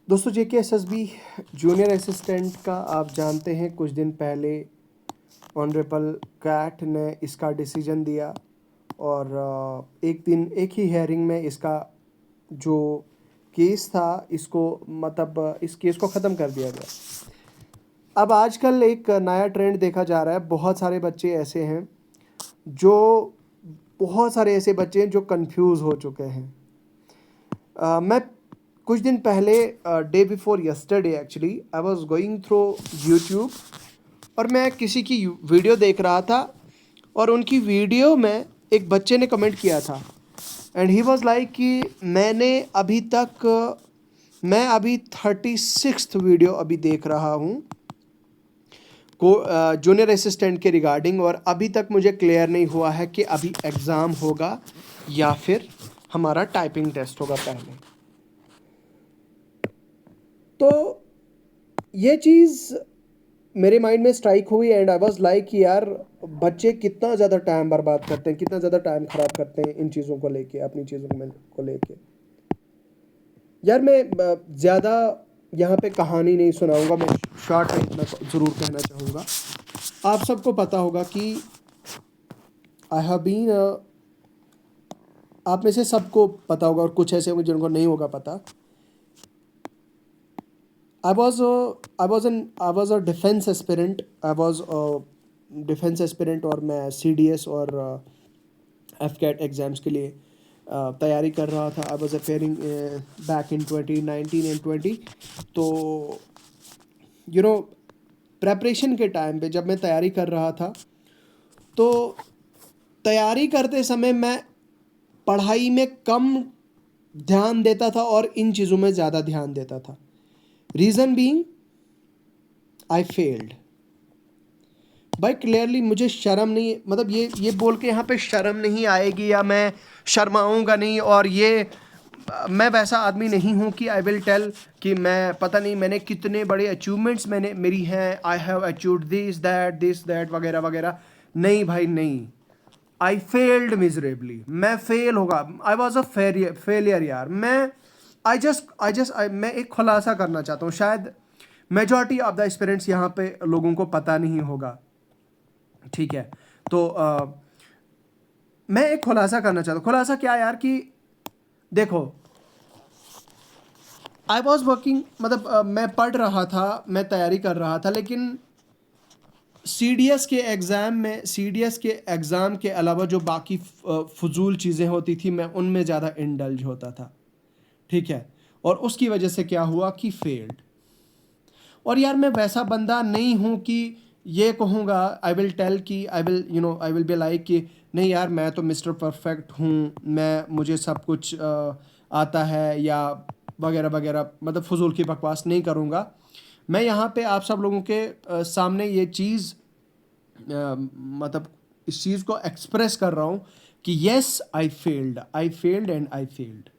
दोस्तों JKSSB junior assistant का आप जानते हैं, कुछ दिन पहले ऑनरेबल कैट ने इसका डिसीजन दिया और एक ही हेयरिंग में इसका जो केस था इसको मतलब इस केस को ख़त्म कर दिया गया। अब आजकल एक नया ट्रेंड देखा जा रहा है। बहुत सारे बच्चे ऐसे हैं जो बहुत सारे ऐसे बच्चे हैं जो कंफ्यूज हो चुके हैं। मैं कुछ दिन पहले day before yesterday actually I was going through YouTube और मैं किसी की वीडियो देख रहा था और उनकी वीडियो में एक बच्चे ने कमेंट किया था एंड ही वाज लाइक कि मैं अभी 36th वीडियो अभी देख रहा हूँ को जूनियर असिस्टेंट के रिगार्डिंग और अभी तक मुझे क्लियर नहीं हुआ है कि अभी एग्ज़ाम होगा या फिर हमारा टाइपिंग टेस्ट होगा पहले। तो ये चीज़ मेरे माइंड में स्ट्राइक हुई एंड आई वाज लाइक कि यार बच्चे कितना ज़्यादा टाइम बर्बाद करते हैं, कितना ज़्यादा टाइम ख़राब करते हैं इन चीज़ों को लेके, अपनी चीज़ों को लेके। यार मैं ज़्यादा यहाँ पे कहानी नहीं सुनाऊंगा, मैं शॉर्ट में इतना ज़रूर कहना चाहूँगा। आप सबको पता होगा कि आई हैव बीन आप में से सबको पता होगा और कुछ ऐसे होंगे जिनको नहीं होगा पता। I was a defense aspirant. I was a defense aspirant और मैं CDS और FCAT एग्ज़ाम्स के लिए तैयारी कर रहा था। I was appearing back in 2019 and 20। तो प्रेपरेशन के टाइम पे जब मैं तैयारी कर रहा था तो तैयारी करते समय मैं पढ़ाई में कम ध्यान देता था और इन चीज़ों में ज़्यादा ध्यान देता था। Reason being I failed. भाई क्लियरली मुझे शर्म नहीं, मतलब ये बोल के यहाँ पे शर्म नहीं आएगी या मैं शर्माऊँगा नहीं, और ये मैं वैसा आदमी नहीं हूँ कि आई विल टेल कि मैं पता नहीं मैंने कितने बड़े अचीवमेंट्स मेरी हैं, I have achieved this that वगैरह वगैरह। नहीं भाई नहीं, आई फेल्ड मिजरेबली। मैं फेल होगा, आई वॉज अ फेलियर यार। मैं एक खुलासा करना चाहता हूँ, शायद मेजॉरिटी ऑफ द एस्पिरेंट्स यहाँ पे लोगों को पता नहीं होगा, ठीक है। तो मैं एक खुलासा करना चाहता हूँ। खुलासा क्या यार कि देखो, आई वॉज वर्किंग, मतलब मैं पढ़ रहा था, मैं तैयारी कर रहा था, लेकिन सीडीएस के एग्ज़ाम के अलावा जो बाकी फजूल चीज़ें होती थी मैं उनमें ज़्यादा इंडल्ज होता था, ठीक है। और उसकी वजह से क्या हुआ कि फेल्ड। और यार मैं वैसा बंदा नहीं हूँ कि ये कहूँगा, आई विल टेल कि आई विल बी लाइक कि नहीं यार मैं तो मिस्टर परफेक्ट हूँ, मुझे सब कुछ आता है या वगैरह वगैरह, मतलब फजूल की बकवास नहीं करूँगा। मैं यहाँ पे आप सब लोगों के सामने ये चीज़ मतलब इस चीज़ को एक्सप्रेस कर रहा हूँ कि yes I failed and I failed.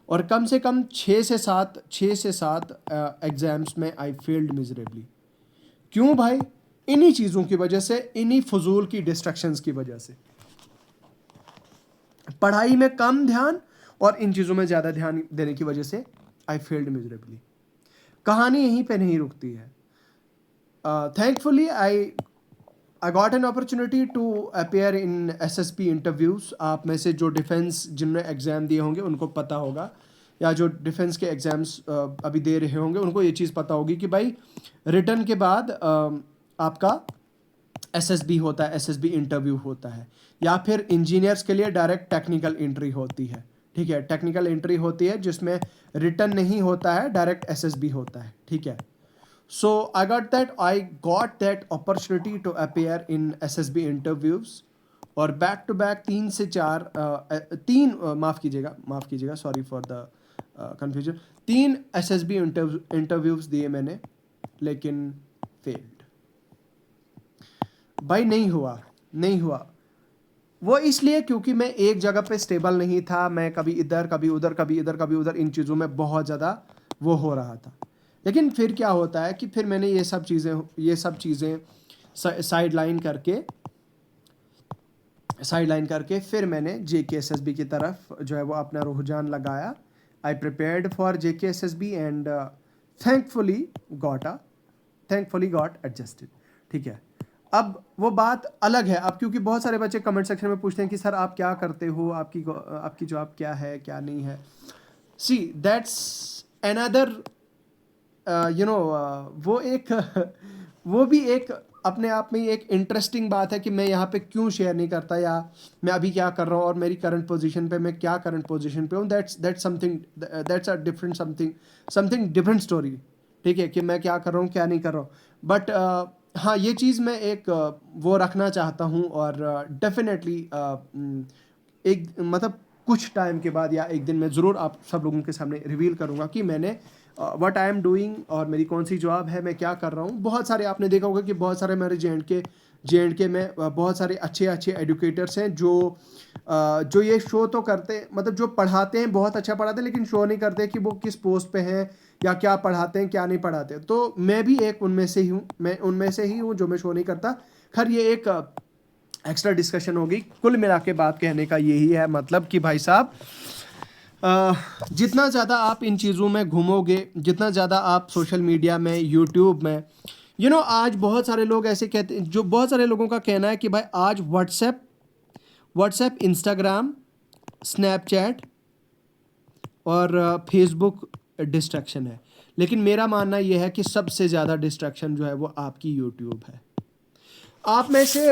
और कम से कम 6 से 7 एग्ज़ाम्स में आई फेल्ड मिजरेबली। क्यों भाई? इन्हीं चीज़ों की वजह से, इन्हीं फजूल की डिस्ट्रैक्शंस की वजह से, पढ़ाई में कम ध्यान और इन चीज़ों में ज़्यादा ध्यान देने की वजह से आई फेल्ड मिजरेबली। कहानी यहीं पे नहीं रुकती है। Thankfully I got an opportunity to appear in SSB interviews. आप में से जो डिफेंस जिनने एग्ज़ाम दिए होंगे उनको पता होगा, या जो डिफेंस के एग्ज़ाम्स अभी दे रहे होंगे उनको ये चीज़ पता होगी कि भाई रिटर्न के बाद आपका SSB होता है, SSB इंटरव्यू होता है, या फिर इंजीनियर्स के लिए डायरेक्ट टेक्निकल एंट्री होती है, ठीक है। टेक्निकल एंट्री होती है जिसमें रिटर्न नहीं होता है, डायरेक्ट SSB होता है, ठीक है। So I got that opportunity to appear in SSB interviews और बैक टू बैक 3 से 4 माफ़ कीजिएगा sorry for the confusion, 3 SSB interviews दिए मैंने, लेकिन फेल्ड। भाई नहीं हुआ। वो इसलिए क्योंकि मैं एक जगह पे स्टेबल नहीं था, मैं कभी इधर कभी उधर, कभी इधर कभी उधर, इन चीज़ों में बहुत ज़्यादा वो हो रहा था। लेकिन फिर क्या होता है कि फिर मैंने ये सब चीज़ें साइड लाइन करके फिर मैंने JKSSB की तरफ जो है वो अपना रुझान लगाया। आई prepared for JKSSB and thankfully got adjusted. ठीक है, अब वो बात अलग है। अब क्योंकि बहुत सारे बच्चे कमेंट सेक्शन में पूछते हैं कि सर आप क्या करते हो, आपकी जॉब क्या है क्या नहीं है। सी दैट्स अनदर वो एक वो भी एक अपने आप में ही एक इंटरेस्टिंग बात है कि मैं यहाँ पे क्यों शेयर नहीं करता, या मैं अभी क्या कर रहा हूँ और मेरी करंट पोजीशन पे मैं क्या करंट पोजीशन पे हूँ। That's something, that's a different something different story. ठीक है, कि मैं क्या कर रहा हूँ क्या नहीं कर रहा हूँ। बट हाँ, ये चीज़ मैं एक वो रखना चाहता हूँ, और डेफिनेटली एक मतलब कुछ टाइम के बाद या एक दिन मैं ज़रूर आप सब लोगों के सामने रिवील करूँगा कि मैंने व्हाट आई एम डूइंग और मेरी कौन सी जॉब है, मैं क्या कर रहा हूँ। बहुत सारे आपने देखा होगा कि बहुत सारे मेरे जे एंड के में बहुत सारे अच्छे एडुकेटर्स हैं जो ये शो तो करते, मतलब जो पढ़ाते हैं बहुत अच्छा पढ़ाते हैं, लेकिन शो नहीं करते कि वो किस पोस्ट पे हैं या क्या पढ़ाते हैं क्या नहीं पढ़ाते। तो मैं भी एक उनमें से ही हूँ, मैं उनमें से ही हूँ जो मैं शो नहीं करता। खैर ये एक एक्स्ट्रा डिस्कशन होगी। कुल मिला के बात कहने का यही है मतलब कि भाई साहब, जितना ज़्यादा आप इन चीज़ों में घूमोगे, जितना ज़्यादा आप सोशल मीडिया में, यूट्यूब में, आज बहुत सारे लोग ऐसे कहते हैं, जो बहुत सारे लोगों का कहना है कि भाई आज व्हाट्सएप, इंस्टाग्राम, स्नैपचैट और फेसबुक डिस्ट्रैक्शन है। लेकिन मेरा मानना यह है कि सबसे ज़्यादा डिस्ट्रैक्शन जो है वो आपकी यूट्यूब है। आप में से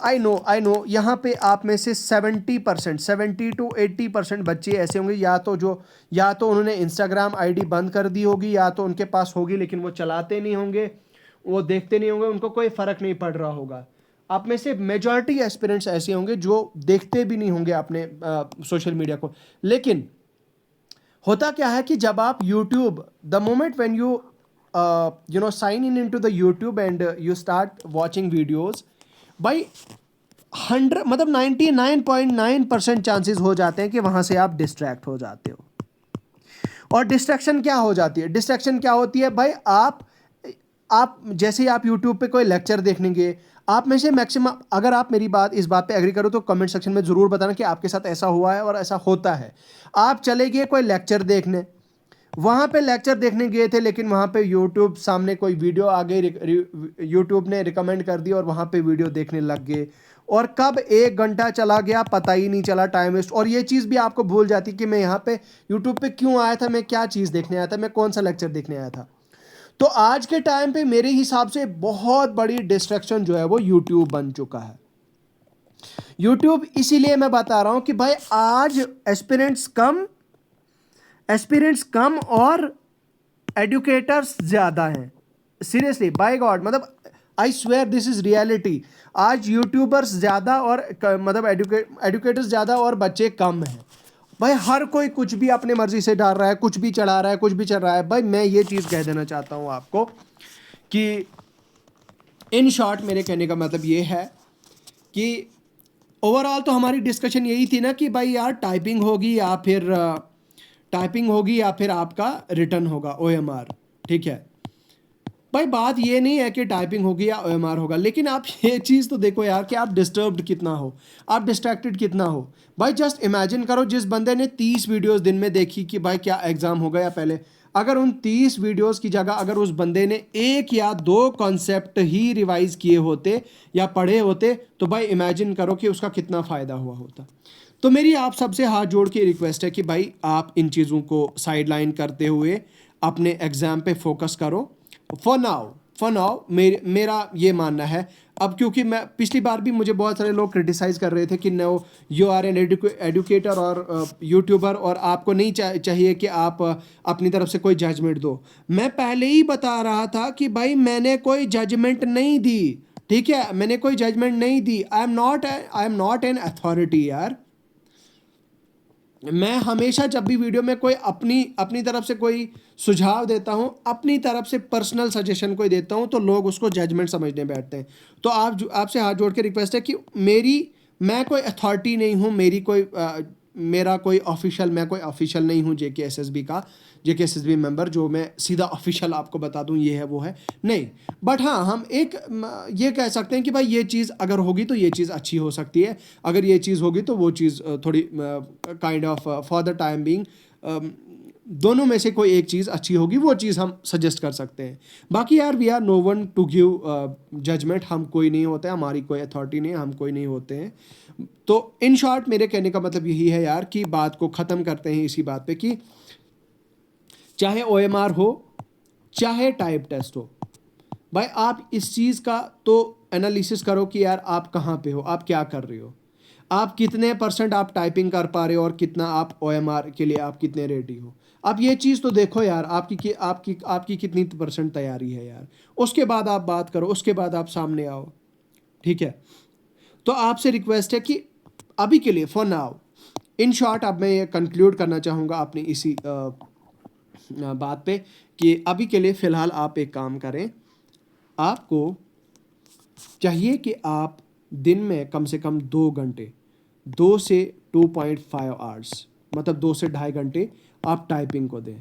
आई नो यहाँ पे आप में से 70 to 80% बच्चे ऐसे होंगे, या तो उन्होंने इंस्टाग्राम आईडी बंद कर दी होगी, या तो उनके पास होगी लेकिन वो चलाते नहीं होंगे, वो देखते नहीं होंगे, उनको कोई फ़र्क नहीं पड़ रहा होगा। आप में से मेजॉरिटी एस्पिरेंट्स ऐसे होंगे जो देखते भी नहीं होंगे अपने सोशल मीडिया को। लेकिन होता क्या है कि जब आप YouTube, the moment when you sign in into the YouTube and you start watching videos, by 100 मतलब 99.9% चांसेस हो जाते हैं कि वहां से आप डिस्ट्रैक्ट हो जाते हो। और डिस्ट्रैक्शन क्या हो जाती है, डिस्ट्रैक्शन क्या होती है भाई, आप जैसे ही आप यूट्यूब पे कोई लेक्चर देखने गए, आप में से मैक्सिमम, अगर आप मेरी इस बात पे एग्री करो तो कमेंट सेक्शन में ज़रूर बताना कि आपके साथ ऐसा हुआ है और ऐसा होता है। आप चले गए कोई लेक्चर देखने, वहाँ पे लेक्चर देखने गए थे, लेकिन वहाँ पे यूट्यूब सामने कोई वीडियो आ गई, यूट्यूब ने रिकमेंड कर दी और वहाँ पे वीडियो देखने लग गए, और कब 1 घंटा चला गया पता ही नहीं चला, टाइम वेस्ट। और ये चीज़ भी आपको भूल जाती कि मैं यहाँ पे यूट्यूब पे क्यों आया था, मैं क्या चीज़ देखने आया था, मैं कौन सा लेक्चर देखने आया था। तो आज के टाइम पे मेरे हिसाब से बहुत बड़ी डिस्ट्रैक्शन जो है वो यूट्यूब बन चुका है। यूट्यूब इसीलिए मैं बता रहा हूँ कि भाई आज एस्पिरेंट्स कम और एडुकेटर्स ज़्यादा हैं। सीरियसली बाय गॉड, मतलब I swear this is reality. आज यूट्यूबर्स ज़्यादा और मतलब एडुकेटर्स ज़्यादा और बच्चे कम हैं। भाई हर कोई कुछ भी अपने मर्जी से डाल रहा है, कुछ भी चढ़ा रहा है, कुछ भी चल रहा है। भाई मैं ये चीज़ कह देना चाहता हूँ आपको कि इन शॉर्ट मेरे कहने का मतलब ये है कि ओवरऑल तो हमारी डिस्कशन यही थी ना कि भाई यार टाइपिंग होगी या फिर आपका रिटर्न होगा OMR। ठीक है भाई, बात ये नहीं है कि टाइपिंग होगी या OMR होगा, लेकिन आप ये चीज़ तो देखो यार कि आप डिस्टर्ब्ड कितना हो, आप डिस्ट्रैक्टेड कितना हो। भाई जस्ट इमेजिन करो, जिस बंदे ने 30 वीडियोस दिन में देखी कि भाई क्या एग्ज़ाम होगा या पहले, अगर उन 30 वीडियोस की जगह अगर उस बंदे ने 1 या 2 कॉन्सेप्ट ही रिवाइज किए होते या पढ़े होते, तो भाई इमेजिन करो कि उसका कितना फ़ायदा हुआ होता। तो मेरी आप सबसे हाथ जोड़ के रिक्वेस्ट है कि भाई आप इन चीज़ों को साइडलाइन करते हुए अपने एग्ज़ाम पे फोकस करो। फॉर नाउ मेरा ये मानना है। अब क्योंकि मैं पिछली बार भी मुझे बहुत सारे लोग क्रिटिसाइज़ कर रहे थे कि no you are an educator और यूट्यूबर, और आपको नहीं चाहिए कि आप अपनी तरफ से कोई जजमेंट दो। मैं पहले ही बता रहा था कि भाई मैंने कोई जजमेंट नहीं दी। ठीक है, मैंने कोई जजमेंट नहीं दी। I am not an authority यार। मैं हमेशा जब भी वीडियो में कोई अपनी तरफ से कोई सुझाव देता हूं, अपनी तरफ से पर्सनल सजेशन कोई देता हूं, तो लोग उसको जजमेंट समझने बैठते हैं। तो आपसे हाथ जोड़ के रिक्वेस्ट है कि मैं कोई अथॉरिटी नहीं हूं, मैं कोई ऑफिशियल नहीं हूं जेकेएसएसबी मेंबर, जो मैं सीधा ऑफिशियल आपको बता दूं ये है वो है नहीं। बट हाँ, हम एक ये कह सकते हैं कि भाई ये चीज़ अगर होगी तो ये चीज़ अच्छी हो सकती है, अगर ये चीज़ होगी तो वो चीज़ थोड़ी kind of for the time being दोनों में से कोई एक चीज़ अच्छी होगी, वो चीज़ हम सजेस्ट कर सकते हैं। बाकी यार we are no one to give judgement, हम कोई नहीं होते, हमारी कोई अथॉरिटी नहीं है, हम कोई नहीं होते हैं। तो इन शॉर्ट मेरे कहने का मतलब यही है यार कि बात को ख़त्म करते हैं इसी बात पे कि चाहे OMR हो चाहे टाइप टेस्ट हो, भाई आप इस चीज़ का तो एनालिसिस करो कि यार आप कहाँ पे हो, आप क्या कर रहे हो, आप कितने % आप टाइपिंग कर पा रहे हो और कितना आप OMR के लिए आप कितने रेडी हो। आप ये चीज़ तो देखो यार, आपकी कितनी % तैयारी है यार, उसके बाद आप बात करो, उसके बाद आप सामने आओ, ठीक है। तो आपसे रिक्वेस्ट है कि अभी के लिए फॉर नाउ, इन शॉर्ट अब मैं ये कंक्लूड करना चाहूँगा अपनी इसी बात पे कि अभी के लिए फ़िलहाल आप एक काम करें, आपको चाहिए कि आप दिन में कम से कम 2 घंटे, 2 से 2.5 आवर्स, मतलब 2 से ढाई घंटे आप टाइपिंग को दें।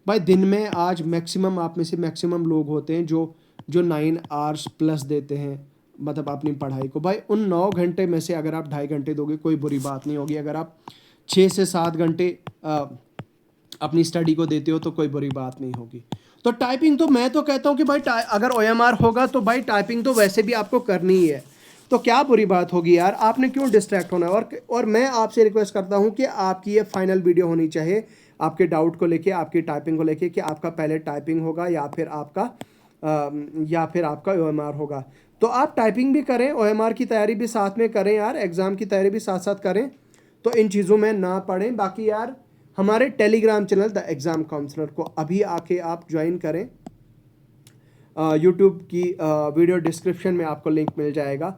भाई दिन में आज मैक्सिमम, आप में से मैक्सिमम लोग होते हैं जो 9 आवर्स प्लस देते हैं मतलब अपनी पढ़ाई को। भाई उन 9 घंटे में से अगर आप ढाई घंटे दोगे कोई बुरी बात नहीं होगी, अगर आप 6 से 7 घंटे अपनी स्टडी को देते हो तो कोई बुरी बात नहीं होगी। तो टाइपिंग तो मैं तो कहता हूँ कि भाई अगर OMR होगा तो भाई टाइपिंग तो वैसे भी आपको करनी ही है, तो क्या बुरी बात होगी यार, आपने क्यों डिस्ट्रैक्ट होना है। और मैं आपसे रिक्वेस्ट करता हूँ कि आपकी ये फाइनल वीडियो होनी चाहिए आपके डाउट को लेके, आपकी टाइपिंग को लेके, कि आपका पहले टाइपिंग होगा या फिर आपका OMR होगा। तो आप टाइपिंग भी करें, OMR की तैयारी भी साथ में करें यार, एग्ज़ाम की तैयारी भी साथ साथ करें, तो इन चीज़ों में ना पढ़ें। बाकी यार हमारे Telegram channel the exam counsellor को अभी आके आप ज्वाइन करें। यूट्यूब की वीडियो डिस्क्रिप्शन में आपको लिंक मिल जाएगा,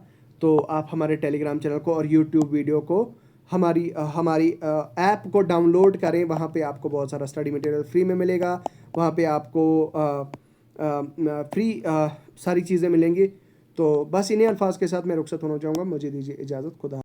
तो आप हमारे टेलीग्राम चैनल को और यूट्यूब वीडियो को हमारी ऐप को डाउनलोड करें। वहाँ पे आपको बहुत सारा स्टडी मटेरियल फ्री में मिलेगा, वहाँ पे आपको फ्री सारी चीज़ें मिलेंगी। तो बस इन्हीं अल्फाज के साथ मैं रुखसत होना चाहूँगा, मुझे दीजिए इजाज़त, खुदा।